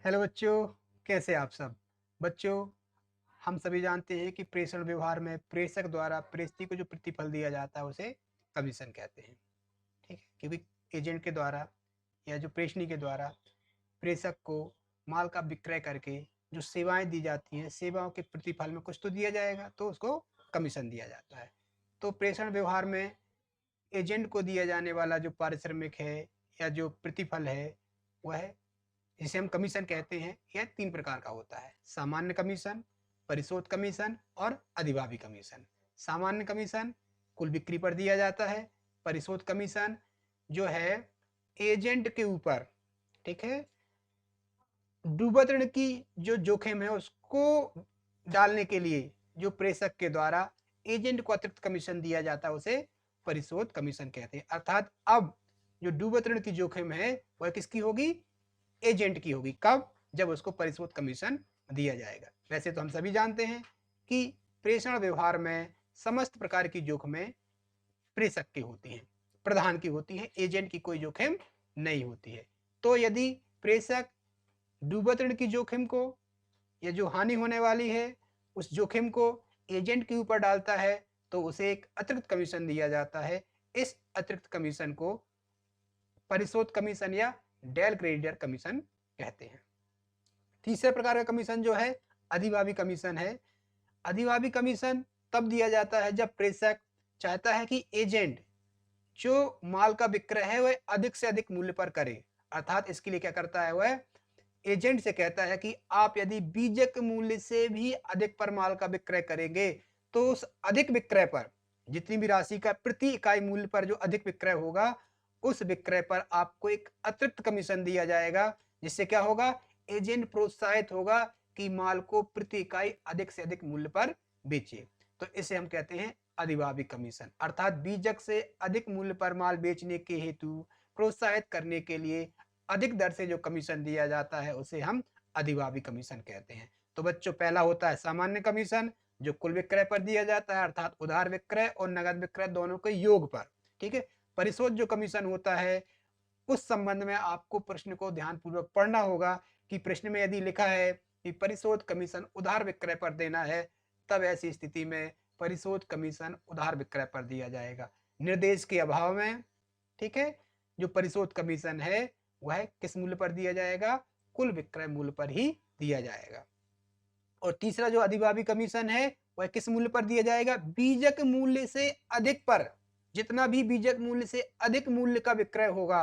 Hello बच्चों, कैसे आप सब। बच्चों, हम सभी जानते हैं कि प्रेषण व्यवहार में प्रेषक द्वारा प्रेषित को जो प्रतिफल दिया जाता है उसे कमीशन कहते हैं। ठीक है, क्योंकि एजेंट के द्वारा या जो प्रेषणी के द्वारा प्रेषक को माल का विक्रय करके जो सेवाएं दी जाती हैं, सेवाओं के प्रतिफल में कुछ तो दिया जाएगा, तो उसको कमीशन दिया जाता है। तो प्रेषण व्यवहार में एजेंट को दिया जाने वाला जो पारिश्रमिक है या जो प्रतिफल है, वह जिसे हम कमीशन कहते हैं, यह 3 प्रकार का होता है। सामान्य कमीशन, परिशोध कमीशन और अधिभावी कमीशन। सामान्य कमीशन कुल बिक्री पर दिया जाता है। परिशोध कमीशन जो है एजेंट के ऊपर, ठीक है, डूबत ऋण की जो जोखिम है उसको डालने के लिए जो प्रेषक के द्वारा एजेंट को अतिरिक्त कमीशन दिया जाता है उसे परिशोध कमीशन कहते हैं। अर्थात अब जो डूबत ऋण की जोखिम है वह किसकी होगी? एजेंट की होगी। कब? जब उसको परिशोध कमीशन दिया जाएगा। वैसे तो हम सभी जानते हैं कि प्रेषण व्यवहार में समस्त प्रकार की जोखिमें प्रेषक की होती हैं, प्रधान की होती हैं, एजेंट की कोई जोखिम नहीं होती है। तो यदि प्रेषक डूबत ऋण की जोखिम को या जो हानि होने वाली है उस जोखिम को एजेंट के ऊपर डालता है तो उसे एक अतिरिक्त कमीशन दिया जाता है। इस अतिरिक्त कमीशन को परिशोध कमीशन या डेल क्रेडिटर कमीशन कहते हैं। तीसरे प्रकार का कमीशन जो है अधिभावी कमीशन है। अधिभावी कमीशन तब दिया जाता है जब प्रेषक चाहता है कि एजेंट जो माल का विक्रय है वह अधिक से अधिक मूल्य पर करे। अर्थात इसके लिए क्या करता है, वह एजेंट से कहता है कि आप यदि बीजक मूल्य से भी अधिक पर माल का विक्रय करेंगे तो उस अधिक विक्रय पर, जितनी भी राशि का प्रति इकाई मूल्य पर जो अधिक विक्रय होगा, उस विक्रय पर आपको एक अतिरिक्त कमीशन दिया जाएगा। जिससे क्या होगा? एजेंट प्रोत्साहित होगा कि माल को प्रति इकाई अधिक से अधिक मूल्य पर बेचे। तो इसे हम कहते हैं अधिभावी कमीशन। अर्थात बीजक से अधिक मूल्य पर माल बेचने के हेतु प्रोत्साहित करने के लिए अधिक दर से जो कमीशन दिया जाता है उसे हम अधिभावी कमीशन कहते हैं। तो बच्चों, पहला होता है सामान्य कमीशन जो कुल विक्रय पर दिया जाता है, अर्थात उधार विक्रय और नगद विक्रय दोनों के योग पर। ठीक है। परिशोध जो कमीशन होता है उस संबंध में आपको प्रश्न को ध्यानपूर्वक पढ़ना होगा कि प्रश्न में यदि लिखा है कि परिशोध कमीशन उधार विक्रय पर देना है, तब ऐसी स्थिति में परिशोध कमीशन उधार विक्रय पर दिया जाएगा। निर्देश के अभाव में, ठीक है, जो परिशोध कमीशन है वह किस मूल्य पर दिया जाएगा? कुल विक्रय मूल्य पर ही दिया जाएगा। और तीसरा जो अधिभावी कमीशन है वह किस मूल्य पर दिया जाएगा? बीजक मूल्य से अधिक पर। जितना भी बीजक मूल्य से अधिक मूल्य का विक्रय होगा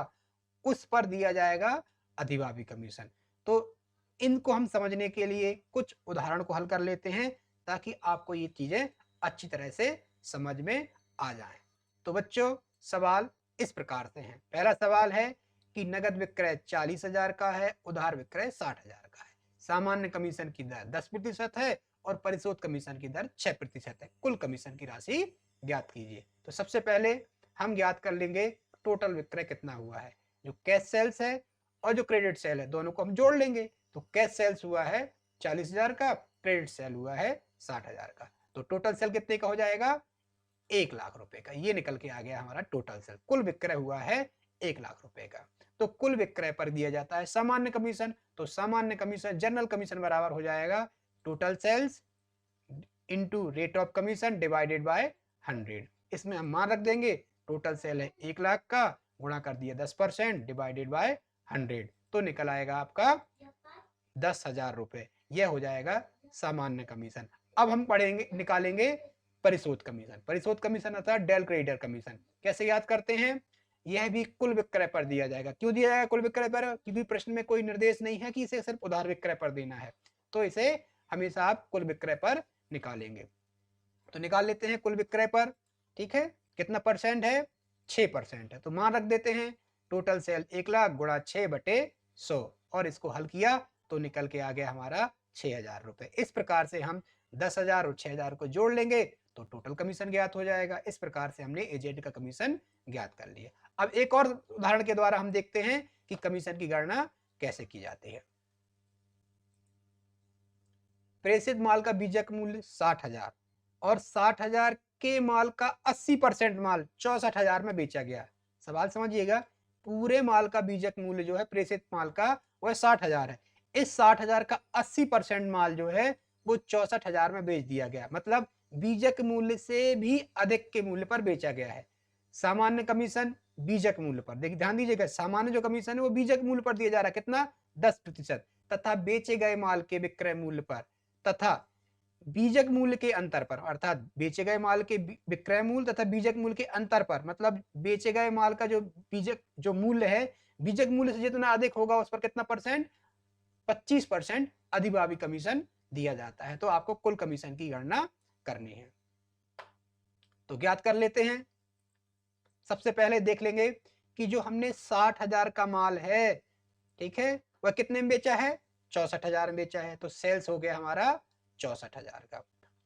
उस पर दिया जाएगा अधिभावी कमीशन। तो इनको हम समझने के लिए कुछ उदाहरण को हल कर लेते हैं ताकि आपको ये चीजें अच्छी तरह से समझ में आ जाएं। तो बच्चों, सवाल इस प्रकार से हैं। पहला सवाल है कि नगद विक्रय 40,000 का है, उधार विक्रय 60,000 का है। सामान्य कमीशन की दर 10% है और परिशोध कमीशन की दर 6% है। कुल कमीशन की राशि ज्ञात कीजिए। तो सबसे पहले हम ज्ञात कर लेंगे टोटल विक्रय कितना हुआ है। जो कैश सेल्स है और जो क्रेडिट सेल है दोनों को हम जोड़ लेंगे। तो कैश सेल्स हुआ है 40,000 का, क्रेडिट सेल हुआ है 60,000 का। तो टोटल सेल कितने का हो जाएगा? 1,00,000 रुपए का। ये निकल के आ गया हमारा टोटल सेल। कुल विक्रय हुआ है 1,00,000 रुपए का। तो कुल विक्रय पर दिया जाता है सामान्य कमीशन। तो सामान्य कमीशन, जनरल कमीशन बराबर हो जाएगा total sales into rate of commission divided by 100। इसमें हम मान रख देंगे टोटल सेल है 1,00,000 का, गुणा कर दिया 10% डिवाइडेड बाय 100, तो निकल आएगा आपका 10,000 रुपए। यह हो जाएगा सामान्य कमीशन। अब हम पढ़ेंगे, निकालेंगे परिशोध कमीशन। परिशोध कमीशन अर्थात डेल क्रेडिटर कमीशन। कैसे याद करते हैं? यह भी कुल विक्रय पर दिया जाएगा। क्यों दिया जाएगा कुल विक्रय पर? क्योंकि प्रश्न में कोई निर्देश नहीं है कि इसे सिर्फ उधार विक्रय पर देना है, तो इसे हमेशा आप कुल विक्रय पर निकालेंगे। तो निकाल लेते हैं कुल विक्रय पर। ठीक है, कितना परसेंट है? 6% है। तो मान रख देते हैं टोटल सेल 1,00,000 गुणा 6/100 और इसको हल किया तो निकल के आ गया हमारा 6,000 रुपए। इस प्रकार से हम 10,000 और 6,000 को जोड़ लेंगे तो टोटल कमीशन ज्ञात हो जाएगा। इस प्रकार से हमने एजेंट का कमीशन ज्ञात कर लिया। अब एक और उदाहरण के द्वारा हम देखते हैं कि कमीशन की गणना कैसे की जाती है। प्रेषित माल का बीजक मूल्य 60,000 और 60,000 के माल का 80% माल 64,000 में बेचा गया। सवाल समझिएगा, पूरे माल का बीजक मूल्य जो है प्रेषित माल का वह 60,000 है। इस 60,000 का 80% माल जो है वो 64,000 में बेच दिया गया, मतलब बीजक मूल्य से भी अधिक के मूल्य पर बेचा गया है। सामान्य कमीशन बीजक मूल्य पर, देखिए ध्यान दीजिएगा, सामान्य जो कमीशन है वो बीजक मूल्य पर दिया जा रहा है, कितना 10%, तथा बेचे गए माल के विक्रय मूल्य पर तथा बीजक मूल्य के अंतर पर, अर्थात बेचे गए माल के विक्रय मूल्य तथा बीजक मूल्य के अंतर पर, मतलब बेचे गए माल का जो बीजक जो मूल्य है बीजक मूल्य से जितना अधिक होगा उस पर कितना परसेंट, 25% अधिभावी कमीशन दिया जाता है। तो आपको कुल कमीशन की गणना करनी है, तो ज्ञात कर लेते हैं। सबसे पहले देख लेंगे कि जो हमने 60,000 का माल है, ठीक है, वह कितने में बेचा है, 64,000 में बेचा है, तो सेल्स हो गया हमारा 64,000 का।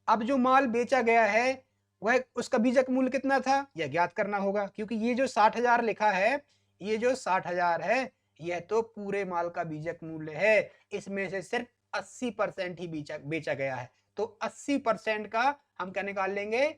अब जो माल बेचा गया है वह उसका बीजक मूल्य कितना था, यह ज्ञात करना होगा, क्योंकि ये जो 60,000 लिखा है, ये जो 60,000 है यह तो पूरे माल का बीजक मूल्य है, इसमें से सिर्फ 80% ही बेचा गया है, तो 80% का हम क्या निकाल लेंगे,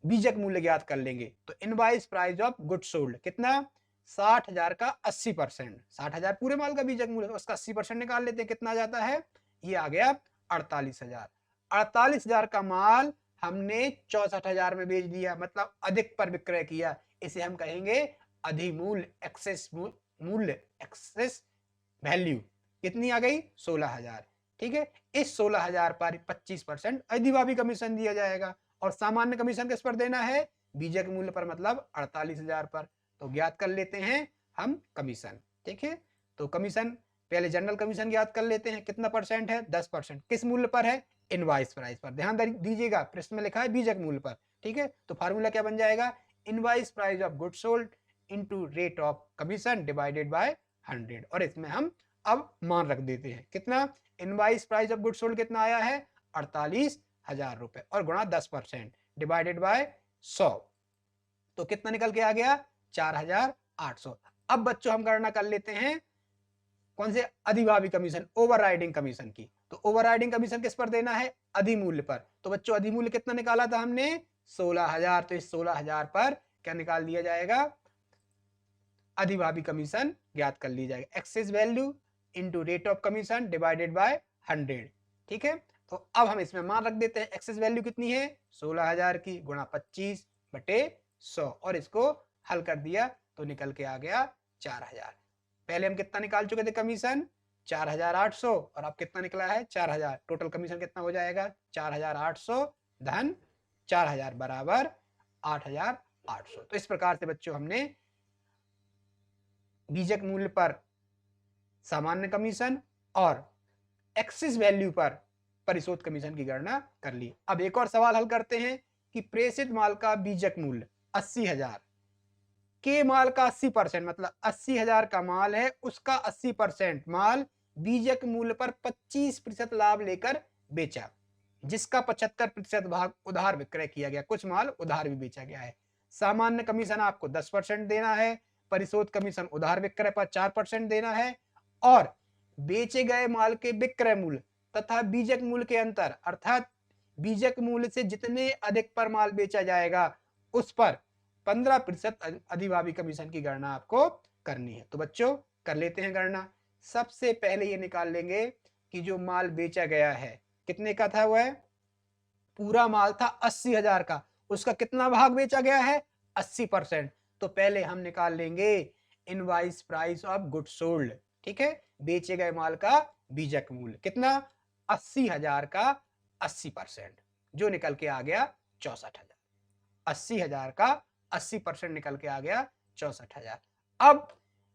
बीजक मूल्य ज्ञात कर लेंगे। तो invoice price of goods sold कितना, 60,000 का 80%, 60,000 पूरे माल का बीजक मूल्य, उसका 80% निकाल लेते हैं, कितना आ जाता है, ये आ गया 48,000। 48,000 का माल हमने 64,000 में बेच दिया, मतलब अधिक पर विक्रय किया, इसे हम कहेंगे अधिमूल्य, एक्सेस मूल्य, एक्सेस वैल्यू कितनी आ गई, 16,000। ठीक है, इस 16,000 पर 25% अधिभावी कमीशन दिया जाएगा, और सामान्य कमीशन किस पर देना है, बीजक मूल्य पर, मतलब 48,000 पर। तो ज्ञात कर लेते हैं हम कमीशन। ठीक है, तो कमीशन पहले जनरल कमीशन ज्ञात कर लेते हैं, कितना परसेंट है, 10%, किस मूल्य पर है, इनवॉइस प्राइस पर। ध्यान दीजिएगा प्रश्न में लिखा है बीजक मूल्य पर। ठीक है, तो फार्मूला क्या बन जाएगा, invoice price of goods sold into rate of commission divided by 100, और इसमें हम अब मान रख देते हैं, कितना, invoice price of goods sold कितना आया है, 48,000 रुपए, और गुणा 10% डिवाइडेड बाय 100, तो कितना निकल के आ गया, 4,800। अब बच्चों हम गणना कर लेते हैं कौन से, अधिभावी कमीशन, ओवरराइडिंग कमीशन की। तो ओवरराइडिंग कमीशन किस पर देना है, अधिमूल्य पर। तो बच्चों अधिमूल्य कितना निकाला था हमने, 16,000, तो इस 16,000 पर क्या निकाल दिया जाएगा, अधिभावी कमीशन ज्ञात कर ली जाएगी, excess value into rate of commission divided by 100। ठीक है, तो अब हम इसमें मान रख देते हैं, एक्सेस वैल्यू कितनी है, 16,000 की गुणा 25/100, और इसको हल कर दिया तो निकल के आ गया 4,000। पहले हम कितना निकाल चुके थे कमीशन, 4,800, और अब कितना निकला है, 4,000। टोटल कमीशन कितना हो जाएगा, 4,800 धन 4,000 बराबर 8,800। तो इस प्रकार से बच्चों हमने बीजक मूल्य पर सामान्य कमीशन और एक्सेस वैल्यू पर परिशोध कमीशन की गणना कर ली। अब एक और सवाल हल करते हैं कि प्रेषित माल का बीजक मूल्य 80,000 के माल का 80%, मतलब 80,000 का माल है, उसका 80% माल बीजक मूल्य पर 25% लाभ लेकर बेचा, जिसका 75% भाग उधार विक्रय किया गया, कुछ माल उधार भी बेचा गया है। सामान्य कमीशन आपको 10% देना है, परिशोध कमीशन उधार विक्रय पर 4% देना है, और बेचे गए माल के विक्रय मूल्य तथा बीजक मूल्य के अंतर, अर्थात बीजक मूल्य से जितने अधिक पर माल बेचा जाएगा उस पर 15% अधिभावी कमीशन की गणना आपको करनी है। तो बच्चों कर लेते हैं गणना। सबसे पहले ये निकाल लेंगे कि जो माल बेचा गया है कितने का था, वह पूरा माल था 80,000 का, उसका कितना भाग बेचा गया है, 80%। तो पहले हम निकाल लेंगे invoice price of goods sold. ठीक है, बेचे गए माल का बीजक मूल्य कितना, 80,000 का 80%, जो निकल के आ गया 64,000। 80,000 का 80% निकल के आ गया 64,000। अब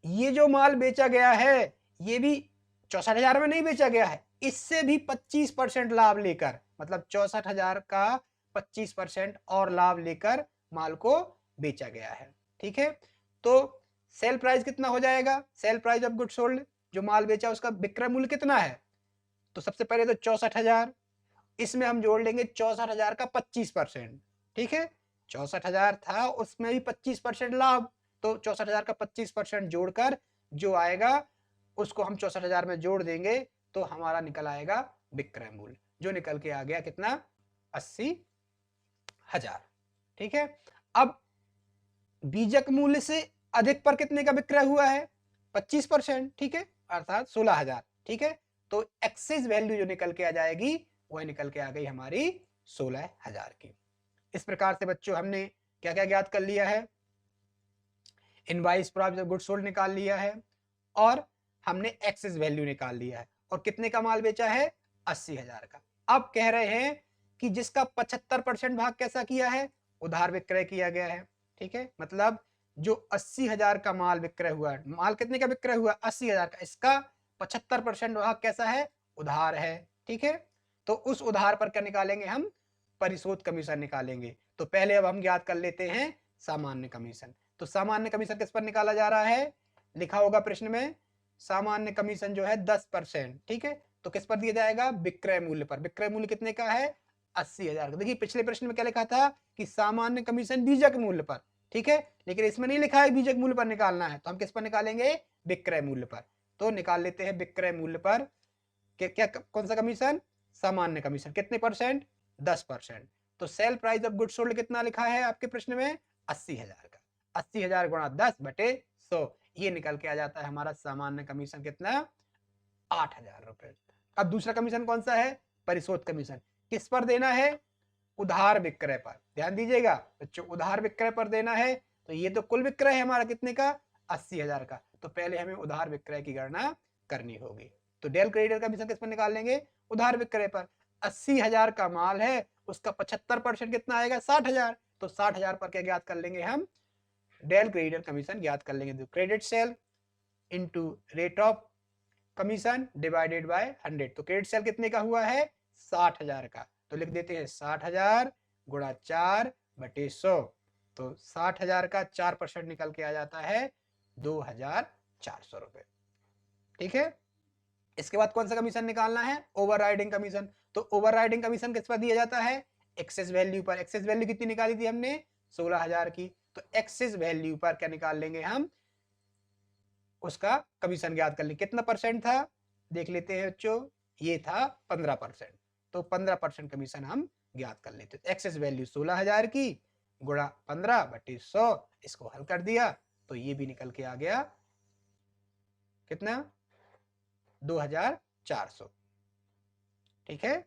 ये जो माल बेचा गया है ये भी 64,000 में नहीं बेचा गया है, इससे भी 25% लाभ लेकर, मतलब 64,000 का 25% और लाभ लेकर माल को बेचा गया है। ठीक है, तो सेल प्राइस कितना हो जाएगा, sale price of goods sold, जो माल बेचा उसका विक्रय मूल्य कितना है, तो सबसे पहले तो 64,000, इसमें हम जोड़ लेंगे 64,000 का 25%। ठीक है, 64,000 था, उसमें भी 25% लाभ, तो 64,000 का 25% जोड़कर जो आएगा उसको हम 64,000 में जोड़ देंगे, तो हमारा निकल आएगा विक्रय मूल्य, जो निकल के आ गया कितना, 80,000। ठीक है, अब बीजक मूल्य से अधिक पर कितने का विक्रय हुआ है, 25%। ठीक है, अर्थात 16,000। ठीक है। तो एक्सेस वैल्यू जो निकल के आ जाएगी वह निकल के आ गई हमारी 16,000 की। इस प्रकार से बच्चों हमने क्या क्या ज्ञात कर लिया है, invoice price of goods sold निकाल लिया है, और हमने एक्सेस वैल्यू निकाल लिया है, और कितने का माल बेचा है, 80,000 का। अब कह रहे हैं कि जिसका 75% भाग कैसा किया है, उधार विक्रय किया गया है। ठीक है, मतलब जो 80,000 का माल विक्रय हुआ है, माल कितने का विक्रय हुआ, 80,000 का, इसका 75% भाग कैसा है, उधार है। ठीक है, तो उस उधार पर क्या निकालेंगे हम, परिशोध कमीशन निकालेंगे। तो पहले अब हम ज्ञात कर लेते हैं सामान्य कमीशन। तो सामान्य कमीशन किस पर निकाला जा रहा है, लिखा होगा प्रश्न में, सामान्य कमीशन जो है 10%। ठीक है, तो किस पर दिया जाएगा, विक्रय मूल्य पर। विक्रय मूल्य कितने का है, 80,000 का। देखिए पिछले प्रश्न में क्या लिखा था कि सामान्य कमीशन बीजक मूल्य पर। ठीक है, लेकिन इसमें नहीं लिखा है बीजक मूल्य पर निकालना है, तो हम किस पर निकालेंगे, विक्रय मूल्य पर। तो निकाल लेते हैं विक्रय मूल्य पर क्या कौन सा कमीशन, सामान्य कमीशन। कितने परसेंट, 10%। तो sale price of goods sold कितना लिखा है आपके प्रश्न में, 80,000 का। 80,000 गुणा 10/100, ये निकल के आ जाता है हमारा सामान्य कमीशन कितना, 8,000 रुपए। अब दूसरा कमीशन कौन सा है, परिशोध कमीशन। किस पर देना है, उधार विक्रय पर। ध्यान दीजिएगा बच्चों, उधार विक्रय पर देना है। तो ये तो कुल विक्रय है हमारा कितने का, 80,000 का। तो पहले हमें उधार विक्रय की गणना करनी होगी। तो डेल क्रेडिटर कमीशन किस पर निकाल लेंगे, उधार विक्रय पर। 80,000 का माल है, उसका 75% कितना आएगा, 60,000। तो 60,000 पर क्या ज्ञात कर लेंगे हम, डेल क्रेडिटर कमीशन ज्ञात कर लेंगे। Credit sale into rate of commission divided by 100। तो क्रेडिट सेल कितने का हुआ है, 60,000 का। तो लिख देते हैं 60,000 गुणा 4/100। तो 60,000 का 4% निकल के आ जाता है 2,400 रुपए। ठीक है, इसके बाद कौन सा कमीशन निकालना है, ओवरराइडिंग कमीशन। तो ओवरराइडिंग कमीशन किस पर दिया जाता है, एक्सेस वैल्यू पर। एक्सेस वैल्यू कितनी निकाली थी हमने, 16,000 की। तो एक्सेस वैल्यू पर क्या निकाल लेंगे हम, उसका कमीशन ज्ञात कर लेंगे। कितना परसेंट था, देख लेते हैं बच्चों, ये था 15%। तो 15% कमीशन हम ज्ञात कर लेते। एक्सेस वैल्यू 16,000 की गुणा 15/100, इसको हल कर दिया तो ये भी निकल के आ गया कितना, 2,400। ठीक है,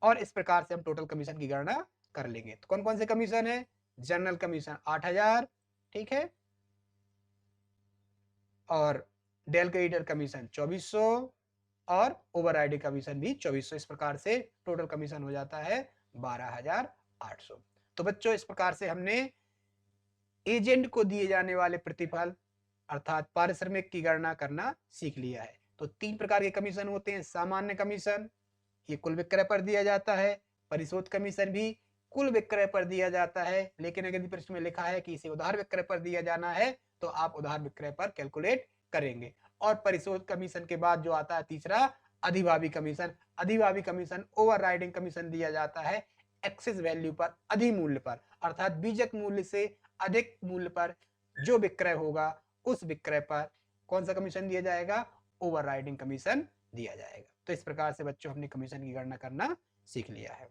और इस प्रकार से हम टोटल कमीशन की गणना कर लेंगे। तो कौन कौन से कमीशन है, जनरल कमीशन 8,000, ठीक है, और डेल क्रेडिटर कमीशन 2,400, और ओवरराइडिंग कमीशन भी 2,400। इस प्रकार से टोटल कमीशन हो जाता है 12,800। तो बच्चों इस प्रकार से हमने एजेंट को दिए जाने वाले प्रतिफल अर्थात पारिश्रमिक की गणना करना सीख लिया है। तो 3 प्रकार के कमीशन होते हैं, सामान्य कमीशन, ये कुल विक्रय पर दिया जाता है। परिशोध कमीशन भी कुल विक्रय पर दिया जाता है, लेकिन अगर प्रश्न में लिखा है कि इसे उधार विक्रय पर दिया जाना है तो आप उधार विक्रय पर कैलकुलेट करेंगे। और परिशोध कमीशन के बाद जो आता है तीसरा, अधिभावी कमीशन। अधिभावी कमीशन ओवरराइडिंग कमीशन दिया जाता है एक्सेस वैल्यू पर, अधिमूल्य पर, अर्थात बीजक मूल्य से अधिक मूल्य पर जो विक्रय होगा उस विक्रय पर कौन सा कमीशन दिया जाएगा, ओवरराइडिंग कमीशन दिया जाएगा। तो इस प्रकार से बच्चों हमने कमीशन की गणना करना सीख लिया है।